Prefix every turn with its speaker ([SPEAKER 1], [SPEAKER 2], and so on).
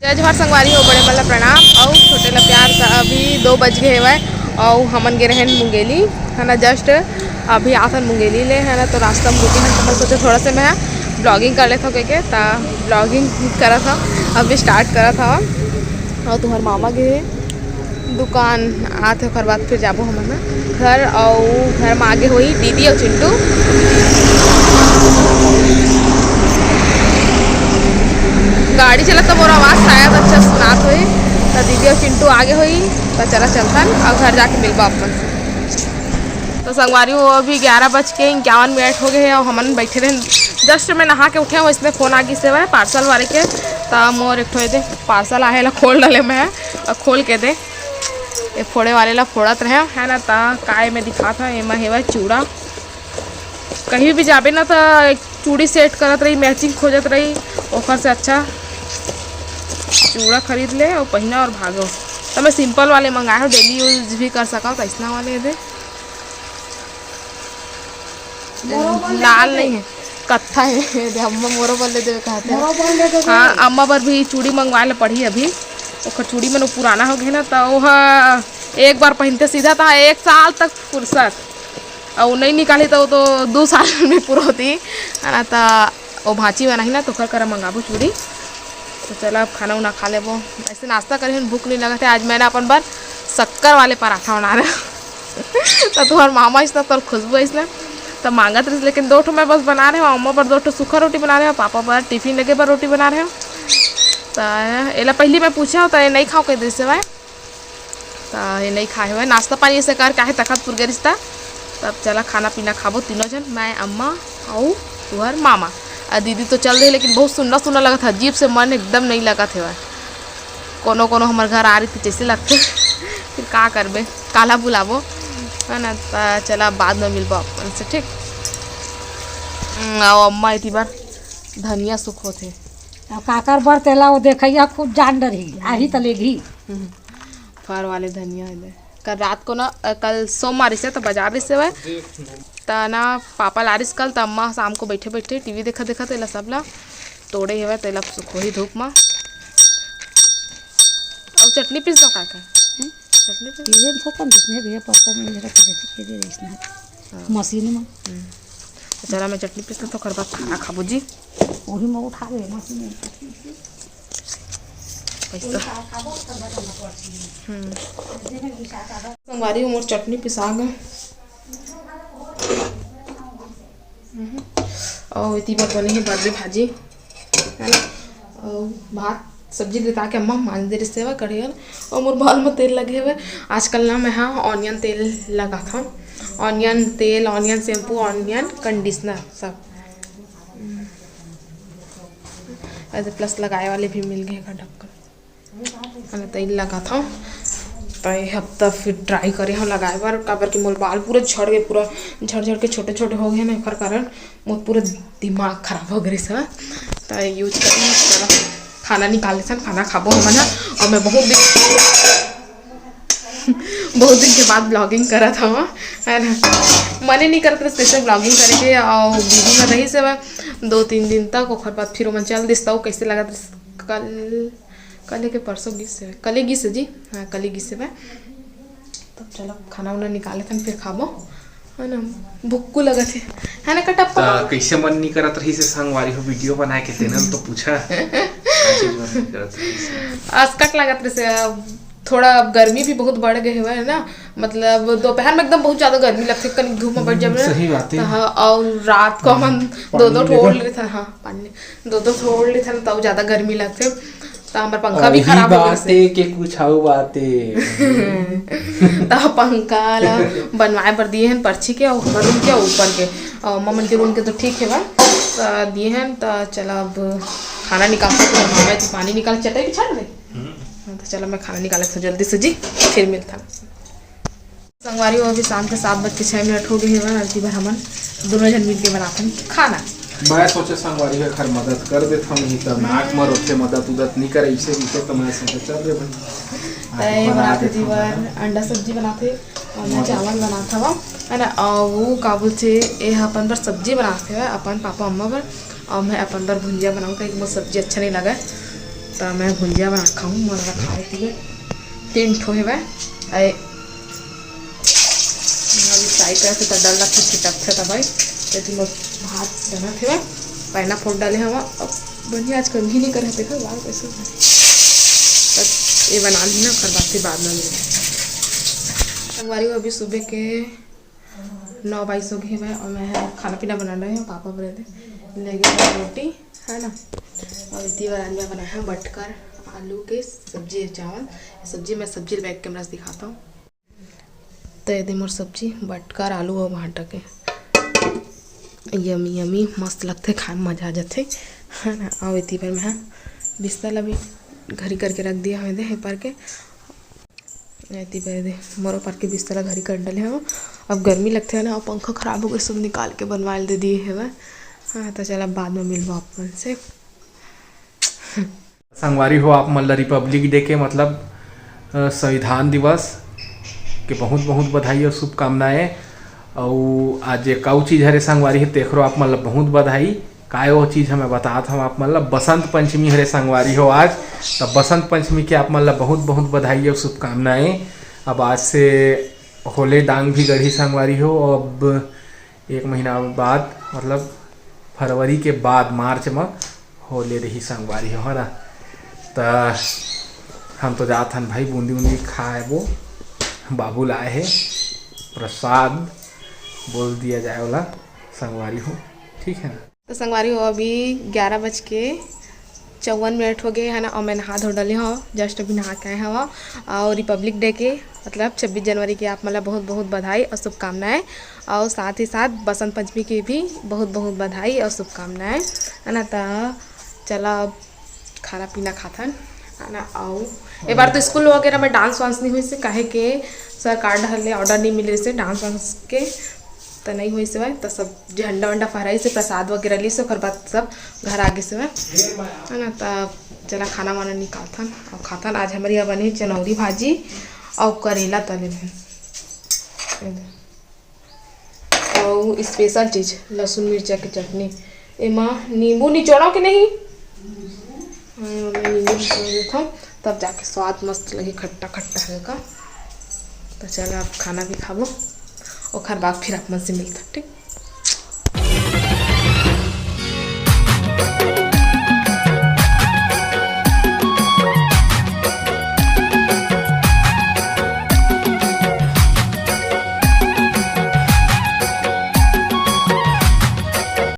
[SPEAKER 1] जय जोहार संगवारी हो, बड़े मला प्रणाम और छोटे ला प्यार। अभी 2 बज गए हवे और हमन गे रहन मुंगेली है ना। जस्ट अभी आथन मुंगेली ले है ना, तो रास्ता में रुके हैं तो मैं सोचे थोड़ा से मैं ब्लॉगिंग कर लेता हूँ कह ता ब्लॉगिंग करा था। अभी स्टार्ट करा था और तुम्हारे मामा गे दुकान आते ओकर बाद फिर जाबो हमन घर। और घर में आगे हुई दीदी और चिंटू। गाड़ी चला तो मोर आवाज़ शायद अच्छा सुनात हुई तो दीदी और चिंटू आगे हुई तो चला चलतन और घर जाके मिलबा अपन। तो संगवारी वो अभी 11:51 हो गए हैं और हमन बैठे रहे। जस्ट मैं नहा के उठे हूँ, इसमें फ़ोन आ गई से वह पार्सल वाले के। तो मोर एक दे पार्सल आए ला खोल डाले मैं और खोल के दे ये फोड़े वाले ला फोड़त रहे है ना। ता काय में दिखा था एमा हेवा चूड़ा। कहीं भी जाबे ना तो एक चूड़ी सेट करत रही, मैचिंग खोजत रही, ओकर से अच्छा चूड़ा खरीद ले और पहना और भागो। तो मैं सिंपल वाले मंगाए हो, डेली यूज भी कर सका। तो ऐसा वाले दे लाल नहीं है, कत्था है। अम्मा मोरो पर ले देवे कहते हैं। हाँ, अम्मा पर भी चूड़ी मंगवा ले पड़ी अभी। ओकर चूड़ी में पुराना हो गया ना, तो वह एक बार पहनते सीधा था 1 साल तक फुर्सत, और नहीं निकाली तो 2 साल में पूरा होती है ना। तो वो भाची बनाई ना तो कर मंगाबो चूड़ी। तो चला अब खाना उना खा लेबो। ऐसे नाश्ता करे भूख नहीं लगा था। आज मैंने अपन बार शक्कर वाले पराठा बना रहे तो तुम्हारे मामा इसना तो खुशबू इसना तो मांगत रही, लेकिन 2 ठो मैं बस बना रहे हो। अम्मा पर 2 ठो सूखा रोटी बना रहे हो, पापा पर टिफिन लगे पर रोटी बना रहे हो। तो एला पहली मैं पूछा तो ये नहीं खाओ कह दी से भाई, तो ये नहीं खाए हुए नाश्ता पानी ऐसे कर काहे तखतपुर गए रिश्ता। तब चला खाना पीना खाबो तीनों जन, मैं अम्मा और तुहर मामा। और दीदी तो चल रही, लेकिन बहुत सुंदर सुंदर लगा था। अजीब से मन एकदम नहीं लगा थे वह। कोनो कोनो हमारे घर आ रही थी जैसे लगते फिर का करबे, काला बुलाबो है ना। तो चला बाद में मिलबो अपन से, ठीक। और अम्मा इतनी बार धनिया सुख होते
[SPEAKER 2] काकर बर तेला वो देखैया खूब जान डरी आही तलेगी
[SPEAKER 1] फर वाले धनिया है। कल रात को ना, कल सोमवार से तो बाजार से वह तो ना पापा लारिस कल। तो अम्मा शाम को बैठे बैठे टीवी देखा देखा तेला सब ला तोड़े हुए तेला सुखो ही धूप में। और चटनी पीस दो काका, चटनी पीस
[SPEAKER 2] ये खत्म जितने भी पत्ता में जरा के दे इसने मशीन में।
[SPEAKER 1] तो चला मैं चटनी पीस तो कर बाद खाना खाबो जी।
[SPEAKER 2] वही में उठा ले मशीन में
[SPEAKER 1] संगवारी मोर चटनी पिसा गए और इतनी बार बनी है बर्दे भाजी है ना। और भात सब्जी लेता के अम्मा मान दे रही सेवा कढ़ी। और मोर बाल में तेल लगे हुए आजकल ना। मैं हाँ ऑनियन तेल लगा था, ऑनियन तेल, ऑनियन शैम्पू, ऑनियन कंडीशनर सब ऐसे प्लस लगाए वाले भी मिल गए ढक्कन है ना। तेल लगा था तो ये हफ्ता फिर ट्राई करे हम लगाए बार काबर कि मोर बाल पूरा झड़ गए, पूरा झड़ के छोटे छोटे हो गए ना। एकर कारण मोर पूरा दिमाग खराब हो गए सब। तो यूज करी चलो खाना निकाले सन, खाना खाबो हम ना। और मैं बहुत दिन के बाद ब्लॉगिंग करा था है ना। मन ही नहीं करता स्पेशल ब्लॉगिंग करे के। और दीदी में रही से 2-3 दिन तक। और बाद फिर मैं चल दिस्ता हूँ कैसे लगा। कल के परसों गीस से कल ही गीस जी, हाँ कल ही गीस से मैं। तब चलो खाना उना निकाले थे फिर खाबो है ना। भूख लगा थे है ना। कटप्पा
[SPEAKER 3] कैसे मन नहीं करत रही से संगवारी हो वीडियो बनाए के तेनल तो पूछा
[SPEAKER 1] अस्कट लागत रहे से। थोड़ा गर्मी भी बहुत बढ़ गए हुआ है ना। मतलब दोपहर में एकदम बहुत ज़्यादा गर्मी लगती है, कहीं धूप में बैठ जाए।
[SPEAKER 3] सही बात है।
[SPEAKER 1] हाँ, और रात को हम 2-2 ठोड़ ले थे। हाँ पानी 2-2 ठोड़ ले थे तब ज़्यादा गर्मी लगते। तो हमारा पंखा भी खराब हो गया
[SPEAKER 3] के कुछ आओ बातें
[SPEAKER 1] तो पंखा बनवाए पर दिए हैं पर्ची के और रूम के ऊपर के और मम्मी के रूम के तो ठीक है बा दिए हैं। तो चला अब खाना निकालते तो पानी निकाल चटाई भी छाड़ दे। तो चलो मैं खाना निकाला था जल्दी से जी, फिर मिलता संगवारी हो। अभी शाम के 7:06 हो गए हैं। अर्जी बार हमन दोनों जन मिल के बनाते हैं खाना।
[SPEAKER 3] मैं सोचे संगवारी के घर मदद कर देता हूं, नहीं तो नाक मर होते मदद उदत नहीं करे ऐसे भी। तो मैं सोचे चल रे भाई
[SPEAKER 1] तो बनाते जी बार अंडा सब्जी बनाते और मैं चावल बनाता हुआ है ना। और वो काबुल से ये अपन पर सब्जी बनाते हुए अपन पापा अम्मा पर, और मैं अपन पर भुंजिया बनाऊँ कहीं मुझे सब्जी अच्छा नहीं लगा तो मैं भुंजिया बना खाऊँ मरवा खाए थी 3 ठो है वह अभी फ्राई करे थे तो डल रखे छिटक थे तब भाई भात बना थे वह पहना फोड़ डाले हम अब बढ़िया आज कभी नहीं करे देखो बाल कैसे ये बना ली ना फिर बात बाद में संगवारी को अभी सुबह के 9:22 हो गए हैं और मैं खाना पीना बना रहे हैं। पापा बने थे ले गए रोटी है ना और इतनी बार आज मैं बनाया है मटकर आलू के सब्जी चावल। सब्जी मैं सब्जी बैग कैमरा से दिखाता हूँ। तो ये मोर सब्जी मटकर आलू और भाटा के यमी यमी मस्त लगते खाए में मजा आ जाते है ना। और इतनी बार मैं बिस्तर अभी घरी करके रख दिया है दे पर के इतनी बार दे मोरो पर के बिस्तर घरी कर डाले हैं। अब गर्मी लगते है ना और पंखा खराब हो गए सब निकाल के बनवा दे दिए है वह। हाँ तो चल अब बाद में मिलवा अपन से।
[SPEAKER 3] संगवारी हो आप मतलब रिपब्लिक डे के मतलब संविधान दिवस के बहुत बहुत बधाई और शुभकामनाएं। और आज एक चीज़ हरे संगवारी है तेखरो आप मतलब बहुत बधाई काय वो चीज़ हमें बताता हूँ आप मतलब बसंत पंचमी हरे संगवारी हो आज। तो बसंत पंचमी के आप मतलब बहुत बहुत बधाई और शुभकामनाएं। अब आज से होले डांग भी गढ़ी संगवारी हो। अब 1 महीना बाद मतलब फरवरी के बाद मार्च में होले रही संगवारी हो है ना। तो हम तो जाते हैं भाई बूंदी बूंदी खाए वो बाबू लाए है प्रसाद बोल दिया जाए वाला संगवारी हो ठीक है ना।
[SPEAKER 1] तो संगवारी हो अभी 11:54 हो गए है ना और मैं नहा धो डाली हूँ जस्ट अभी नहा के आए हवा। और रिपब्लिक डे के मतलब 26 जनवरी की आप मतलब बहुत बहुत बधाई और शुभकामनाएं। और साथ ही साथ बसंत पंचमी की भी बहुत बहुत बधाई और शुभकामनाएं है ना। तो चला अब खाना पीना खाता है ना। और एक बार तो स्कूल वगैरह में डांस वांस नहीं हुई से काहे के सर कार्ड हले ऑर्डर नहीं मिले से डांस वांस के तो नहीं हुई से तो सब झंडा वंडा फहराई से प्रसाद वगैरह ली से और बाद सब घर आगे से है ना। तो चला खाना वाना निकालता और खाता। आज हमारी यहाँ बनी चनौरी भाजी और करेला तले और स्पेशल चीज़ लहसुन मिर्चा की चटनी एमा नींबू निचोड़ो कि नहीं नींबू निचोड़ देता तब जाके स्वाद मस्त लगे खट्टा खट्टा हल्का। तो चलो आप खाना भी खाबो और खर बाद फिर आप मन से मिलता ठीक।